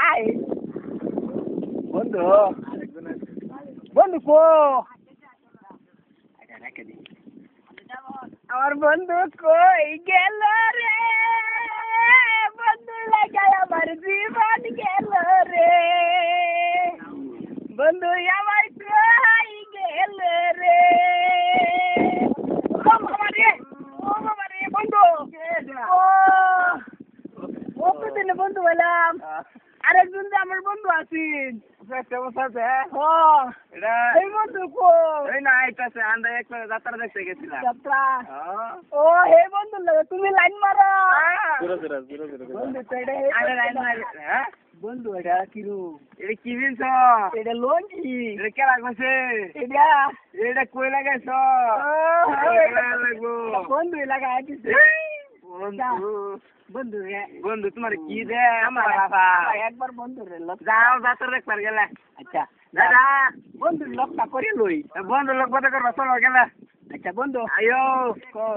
I বন্ধু বন্ধু কো আমার বন্ধু কই গেল রে বন্ধু লাগায় আমার জীবন গেল রে বন্ধু আমার কই গেল রে ও বাবা রে বন্ধু ও কতদিন বন্ধু বললাম আরেকজন যে আমার বন্ধু আছেন এই বন্ধু কো যাত্রা দেখতে গেছিলাম। যাত্রা ও হে বন্ধু লাগে তুমি লাইন মারো বন্ধু তো এটা বন্ধু এটা কিরু এটা কি জিনিস? এটা লঙ্গি এটা কেলা গেছে? এটা এটা কই লাগাইছ? বন্ধু লাগাই দিছে বন্ধু বন্ধু রে বন্ধু তোমার কি দে আমার বাবা একবার বন্ধু রে যাও যাত্রা দেখবার গেলে। আচ্ছা দাদা বন্ধু লকটা করে লই বন্ধু লোক কথা করবা চলো গেলে। আচ্ছা বন্ধু আয়ো কো